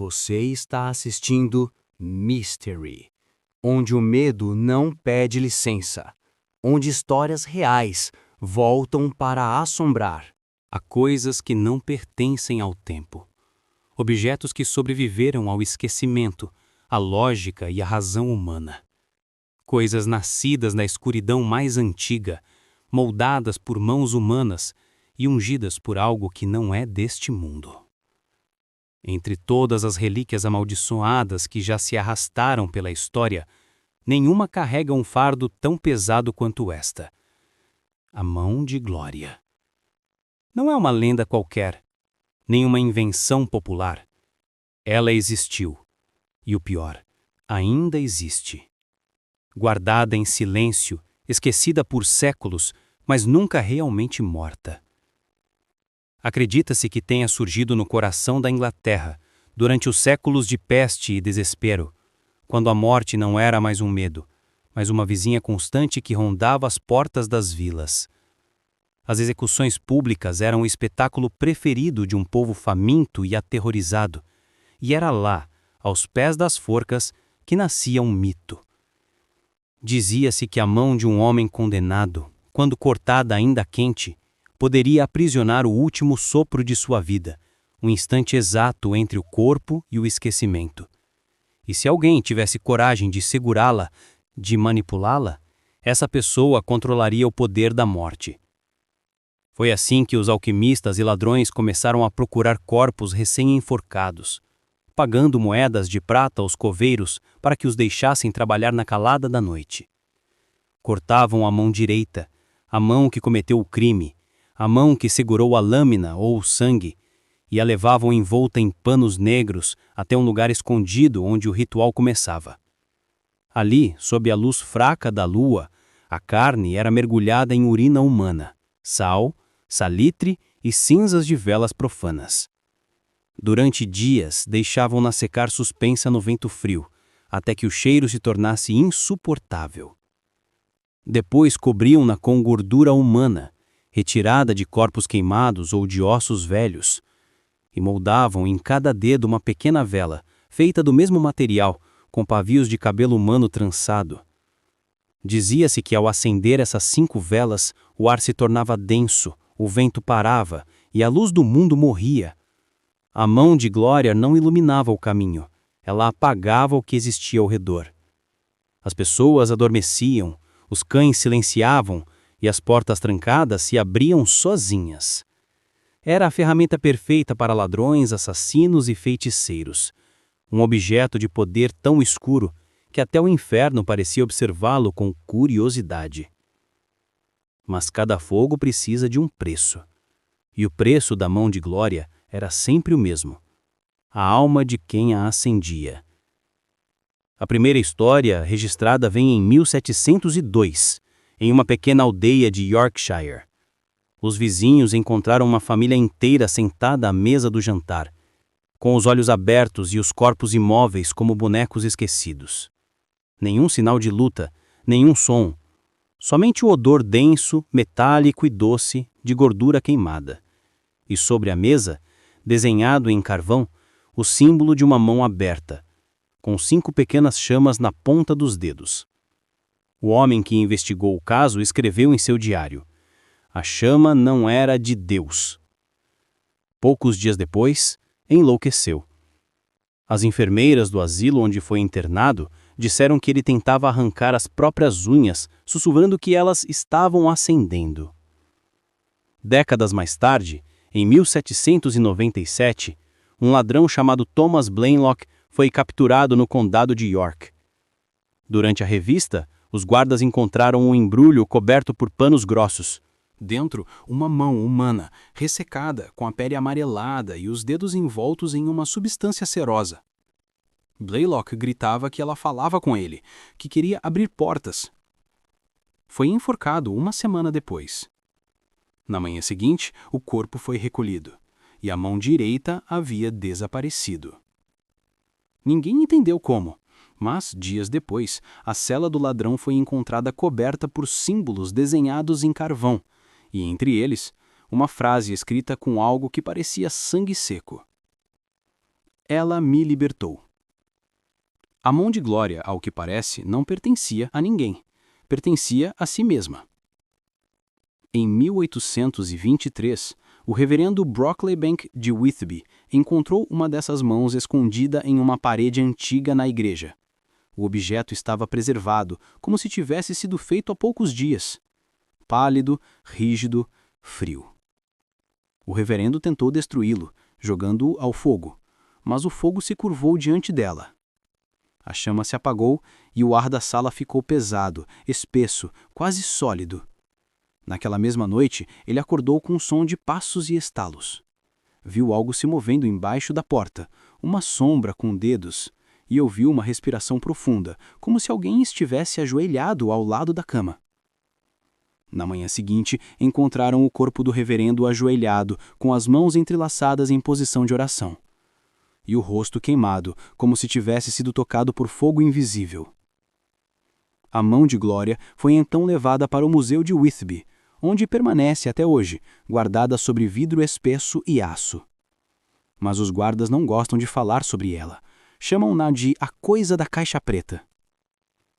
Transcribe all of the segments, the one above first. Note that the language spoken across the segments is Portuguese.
Você está assistindo Mystery, onde o medo não pede licença, onde histórias reais voltam para assombrar. Há coisas que não pertencem ao tempo, objetos que sobreviveram ao esquecimento, à lógica e à razão humana. Coisas nascidas na escuridão mais antiga, moldadas por mãos humanas e ungidas por algo que não é deste mundo. Entre todas as relíquias amaldiçoadas que já se arrastaram pela história, nenhuma carrega um fardo tão pesado quanto esta: a mão de Glória. Não é uma lenda qualquer, nem uma invenção popular. Ela existiu, e o pior, ainda existe. Guardada em silêncio, esquecida por séculos, mas nunca realmente morta. Acredita-se que tenha surgido no coração da Inglaterra, durante os séculos de peste e desespero, quando a morte não era mais um medo, mas uma vizinha constante que rondava as portas das vilas. As execuções públicas eram o espetáculo preferido de um povo faminto e aterrorizado, e era lá, aos pés das forcas, que nascia um mito. Dizia-se que a mão de um homem condenado, quando cortada ainda quente, poderia aprisionar o último sopro de sua vida, um instante exato entre o corpo e o esquecimento. E se alguém tivesse coragem de segurá-la, de manipulá-la, essa pessoa controlaria o poder da morte. Foi assim que os alquimistas e ladrões começaram a procurar corpos recém-enforcados, pagando moedas de prata aos coveiros para que os deixassem trabalhar na calada da noite. Cortavam a mão direita, a mão que cometeu o crime, a mão que segurou a lâmina ou o sangue, e a levavam envolta em panos negros até um lugar escondido onde o ritual começava. Ali, sob a luz fraca da lua, a carne era mergulhada em urina humana, sal, salitre e cinzas de velas profanas. Durante dias, deixavam-na secar suspensa no vento frio, até que o cheiro se tornasse insuportável. Depois cobriam-na com gordura humana, retirada de corpos queimados ou de ossos velhos, e moldavam em cada dedo uma pequena vela, feita do mesmo material, com pavios de cabelo humano trançado. Dizia-se que ao acender essas 5 velas, o ar se tornava denso, o vento parava e a luz do mundo morria. A mão de Glória não iluminava o caminho, ela apagava o que existia ao redor. As pessoas adormeciam, os cães silenciavam e as portas trancadas se abriam sozinhas. Era a ferramenta perfeita para ladrões, assassinos e feiticeiros. Um objeto de poder tão escuro que até o inferno parecia observá-lo com curiosidade. Mas cada fogo precisa de um preço. E o preço da mão de Glória era sempre o mesmo: a alma de quem a acendia. A primeira história registrada vem em 1702, em uma pequena aldeia de Yorkshire. Os vizinhos encontraram uma família inteira sentada à mesa do jantar, com os olhos abertos e os corpos imóveis como bonecos esquecidos. Nenhum sinal de luta, nenhum som, somente o odor denso, metálico e doce de gordura queimada. E sobre a mesa, desenhado em carvão, o símbolo de uma mão aberta, com 5 pequenas chamas na ponta dos dedos. O homem que investigou o caso escreveu em seu diário: a chama não era de Deus. Poucos dias depois, enlouqueceu. As enfermeiras do asilo onde foi internado disseram que ele tentava arrancar as próprias unhas, sussurrando que elas estavam acendendo. Décadas mais tarde, em 1797, um ladrão chamado Thomas Blainlock foi capturado no condado de York. Durante a revista, os guardas encontraram um embrulho coberto por panos grossos. Dentro, uma mão humana, ressecada, com a pele amarelada e os dedos envoltos em uma substância cerosa. Blaylock gritava que ela falava com ele, que queria abrir portas. Foi enforcado uma semana depois. Na manhã seguinte, o corpo foi recolhido, e a mão direita havia desaparecido. Ninguém entendeu como, mas, dias depois, a cela do ladrão foi encontrada coberta por símbolos desenhados em carvão, e entre eles, uma frase escrita com algo que parecia sangue seco. Ela me libertou. A mão de Glória, ao que parece, não pertencia a ninguém. Pertencia a si mesma. Em 1823, o reverendo Brocklebank de Whitby encontrou uma dessas mãos escondida em uma parede antiga na igreja. O objeto estava preservado, como se tivesse sido feito há poucos dias. Pálido, rígido, frio. O reverendo tentou destruí-lo, jogando-o ao fogo, mas o fogo se curvou diante dela. A chama se apagou e o ar da sala ficou pesado, espesso, quase sólido. Naquela mesma noite, ele acordou com um som de passos e estalos. Viu algo se movendo embaixo da porta, uma sombra com dedos, e ouviu uma respiração profunda, como se alguém estivesse ajoelhado ao lado da cama. Na manhã seguinte, encontraram o corpo do reverendo ajoelhado, com as mãos entrelaçadas em posição de oração. E o rosto queimado, como se tivesse sido tocado por fogo invisível. A mão de Glória foi então levada para o Museu de Whitby, onde permanece até hoje, guardada sobre vidro espesso e aço. Mas os guardas não gostam de falar sobre ela. Chamam-na de a coisa da caixa preta.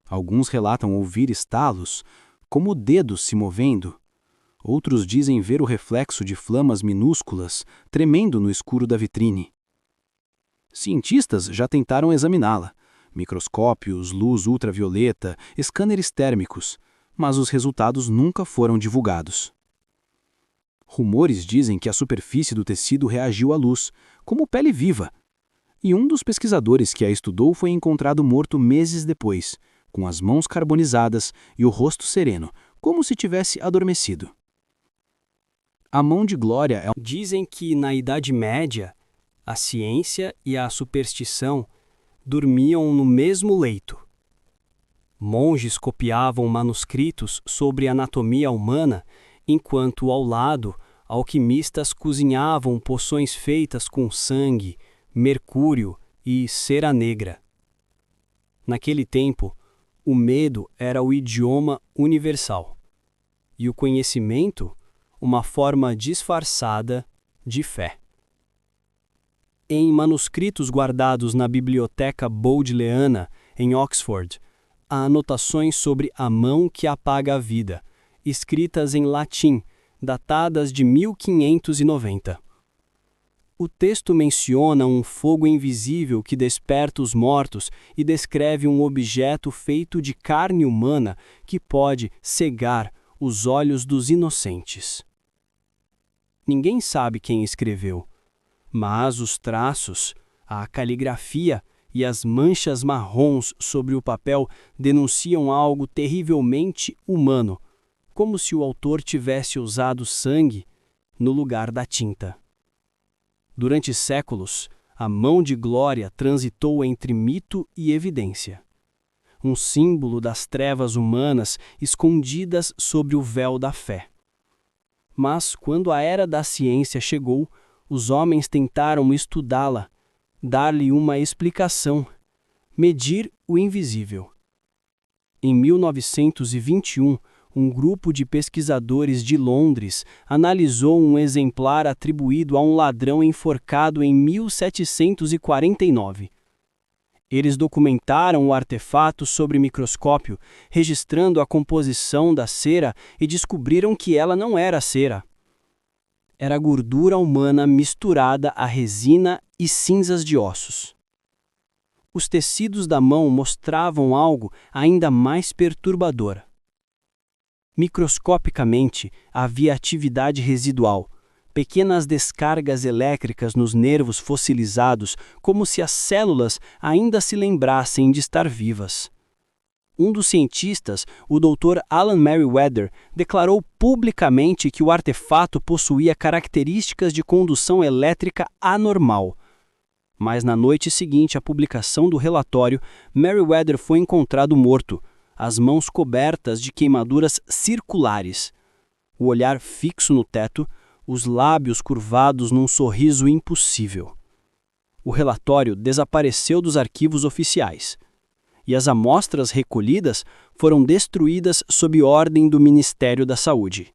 Alguns relatam ouvir estalos, como dedos se movendo. Outros dizem ver o reflexo de flamas minúsculas tremendo no escuro da vitrine. Cientistas já tentaram examiná-la. Microscópios, luz ultravioleta, escâneres térmicos, mas os resultados nunca foram divulgados. Rumores dizem que a superfície do tecido reagiu à luz, como pele viva, e um dos pesquisadores que a estudou foi encontrado morto meses depois, com as mãos carbonizadas e o rosto sereno, como se tivesse adormecido. A mão de Glória é... Dizem que, na Idade Média, a ciência e a superstição dormiam no mesmo leito. Monges copiavam manuscritos sobre anatomia humana, enquanto, ao lado, alquimistas cozinhavam poções feitas com sangue, mercúrio e cera negra. Naquele tempo, o medo era o idioma universal, e o conhecimento, uma forma disfarçada de fé. Em manuscritos guardados na Biblioteca Bodleiana, em Oxford, há anotações sobre a mão que apaga a vida, escritas em latim, datadas de 1590. O texto menciona um fogo invisível que desperta os mortos e descreve um objeto feito de carne humana que pode cegar os olhos dos inocentes. Ninguém sabe quem escreveu, mas os traços, a caligrafia e as manchas marrons sobre o papel denunciam algo terrivelmente humano, como se o autor tivesse usado sangue no lugar da tinta. Durante séculos, a mão de Glória transitou entre mito e evidência. Um símbolo das trevas humanas escondidas sobre o véu da fé. Mas, quando a era da ciência chegou, os homens tentaram estudá-la, dar-lhe uma explicação, medir o invisível. Em 1921, um grupo de pesquisadores de Londres analisou um exemplar atribuído a um ladrão enforcado em 1749. Eles documentaram o artefato sob microscópio, registrando a composição da cera e descobriram que ela não era cera. Era gordura humana misturada a resina e cinzas de ossos. Os tecidos da mão mostravam algo ainda mais perturbador. Microscopicamente, havia atividade residual, pequenas descargas elétricas nos nervos fossilizados, como se as células ainda se lembrassem de estar vivas. Um dos cientistas, o Dr. Alan Merriweather, declarou publicamente que o artefato possuía características de condução elétrica anormal. Mas na noite seguinte à publicação do relatório, Merriweather foi encontrado morto, as mãos cobertas de queimaduras circulares, o olhar fixo no teto, os lábios curvados num sorriso impossível. O relatório desapareceu dos arquivos oficiais, e as amostras recolhidas foram destruídas sob ordem do Ministério da Saúde.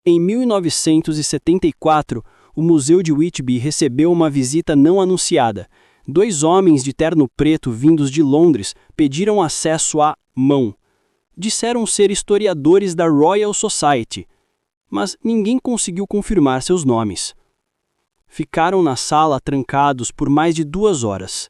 Em 1974, o Museu de Whitby recebeu uma visita não anunciada. 2 homens de terno preto vindos de Londres pediram acesso à mão. Disseram ser historiadores da Royal Society, mas ninguém conseguiu confirmar seus nomes. Ficaram na sala trancados por mais de 2 horas.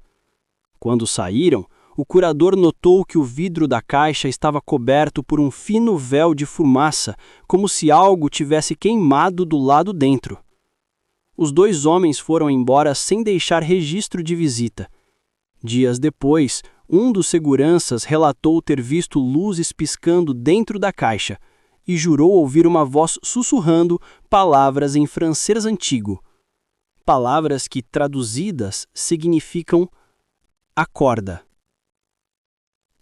Quando saíram, o curador notou que o vidro da caixa estava coberto por um fino véu de fumaça, como se algo tivesse queimado do lado dentro. Os 2 homens foram embora sem deixar registro de visita. Dias depois, um dos seguranças relatou ter visto luzes piscando dentro da caixa e jurou ouvir uma voz sussurrando palavras em francês antigo. Palavras que, traduzidas, significam acorda.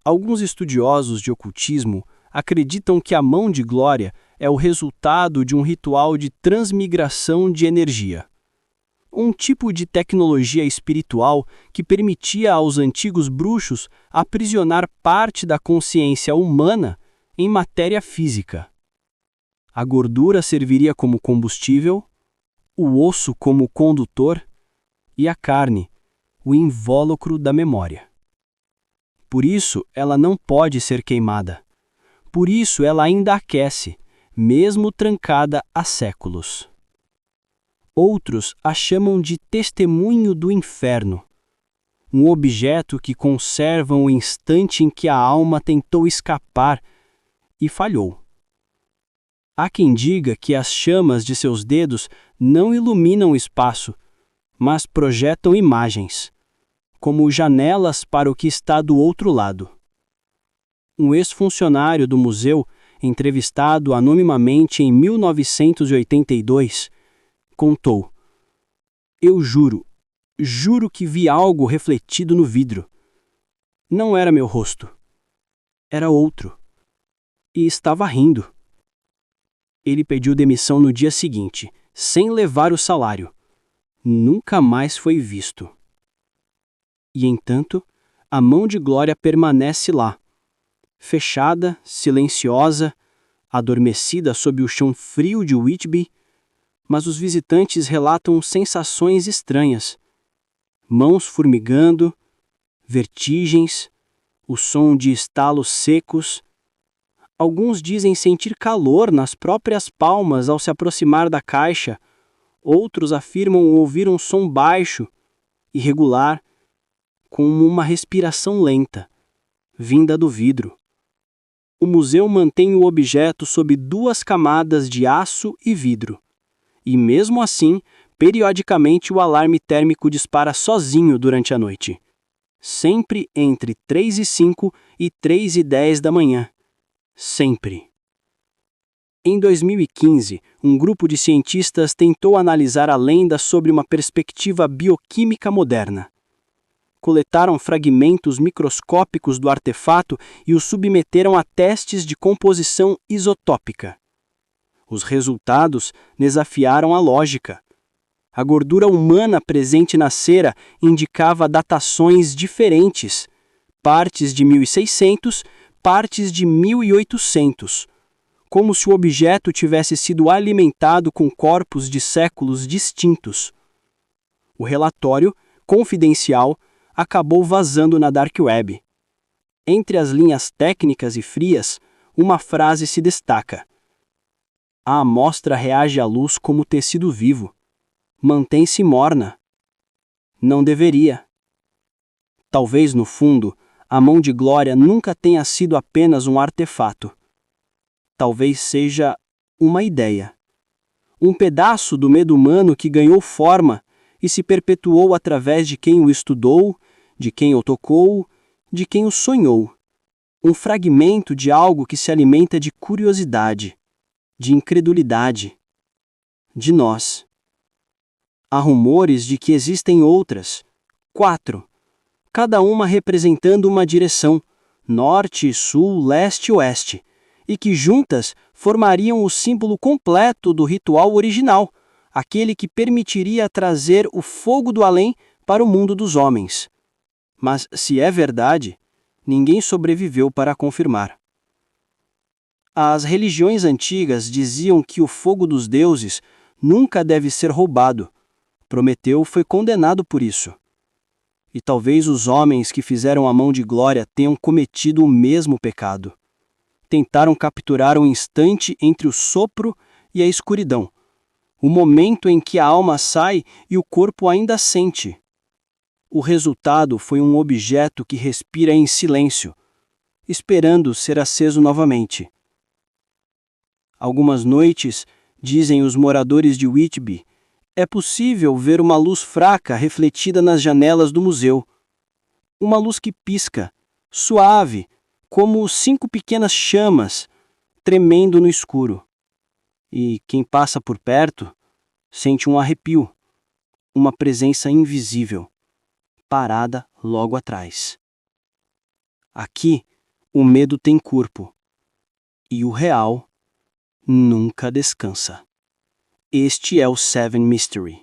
Alguns estudiosos de ocultismo acreditam que a mão de Glória é o resultado de um ritual de transmigração de energia. Um tipo de tecnologia espiritual que permitia aos antigos bruxos aprisionar parte da consciência humana em matéria física. A gordura serviria como combustível, o osso como condutor e a carne, o invólucro da memória. Por isso, ela não pode ser queimada. Por isso, ela ainda aquece, mesmo trancada há séculos. Outros a chamam de testemunho do inferno, um objeto que conserva o instante em que a alma tentou escapar e falhou. Há quem diga que as chamas de seus dedos não iluminam o espaço, mas projetam imagens, como janelas para o que está do outro lado. Um ex-funcionário do museu, entrevistado anonimamente em 1982, contou: "Eu juro que vi algo refletido no vidro. Não era meu rosto. Era outro. E estava rindo." Ele pediu demissão no dia seguinte, sem levar o salário. Nunca mais foi visto. E, entanto, a mão de Glória permanece lá, fechada, silenciosa, adormecida sob o chão frio de Whitby, mas os visitantes relatam sensações estranhas. Mãos formigando, vertigens, o som de estalos secos. Alguns dizem sentir calor nas próprias palmas ao se aproximar da caixa. Outros afirmam ouvir um som baixo, irregular, como uma respiração lenta, vinda do vidro. O museu mantém o objeto sob 2 camadas de aço e vidro. E mesmo assim, periodicamente o alarme térmico dispara sozinho durante a noite. Sempre entre 3h05 e 3h10 da manhã. Sempre. Em 2015, um grupo de cientistas tentou analisar a lenda sob uma perspectiva bioquímica moderna. Coletaram fragmentos microscópicos do artefato e os submeteram a testes de composição isotópica. Os resultados desafiaram a lógica. A gordura humana presente na cera indicava datações diferentes, partes de 1600, partes de 1800, como se o objeto tivesse sido alimentado com corpos de séculos distintos. O relatório, confidencial, acabou vazando na Dark Web. Entre as linhas técnicas e frias, uma frase se destaca: "A amostra reage à luz como tecido vivo. Mantém-se morna. Não deveria." Talvez, no fundo, a mão de Glória nunca tenha sido apenas um artefato. Talvez seja uma ideia. Um pedaço do medo humano que ganhou forma e se perpetuou através de quem o estudou, de quem o tocou, de quem o sonhou. Um fragmento de algo que se alimenta de curiosidade, de incredulidade, de nós. Há rumores de que existem outras, 4, cada uma representando uma direção, norte, sul, leste e oeste, e que juntas formariam o símbolo completo do ritual original, aquele que permitiria trazer o fogo do além para o mundo dos homens. Mas, se é verdade, ninguém sobreviveu para confirmar. As religiões antigas diziam que o fogo dos deuses, nunca deve ser roubado. Prometeu foi condenado por isso. E talvez os homens que fizeram a mão de Glória tenham cometido o mesmo pecado. Tentaram capturar o instante entre o sopro e a escuridão, o momento em que a alma sai e o corpo ainda sente. O resultado foi um objeto que respira em silêncio, esperando ser aceso novamente. Algumas noites, dizem os moradores de Whitby, é possível ver uma luz fraca refletida nas janelas do museu. Uma luz que pisca, suave, como 5 pequenas chamas, tremendo no escuro. E quem passa por perto sente um arrepio, uma presença invisível, parada logo atrás. Aqui, o medo tem corpo, e o real nunca descansa. Este é o Seven Mystery.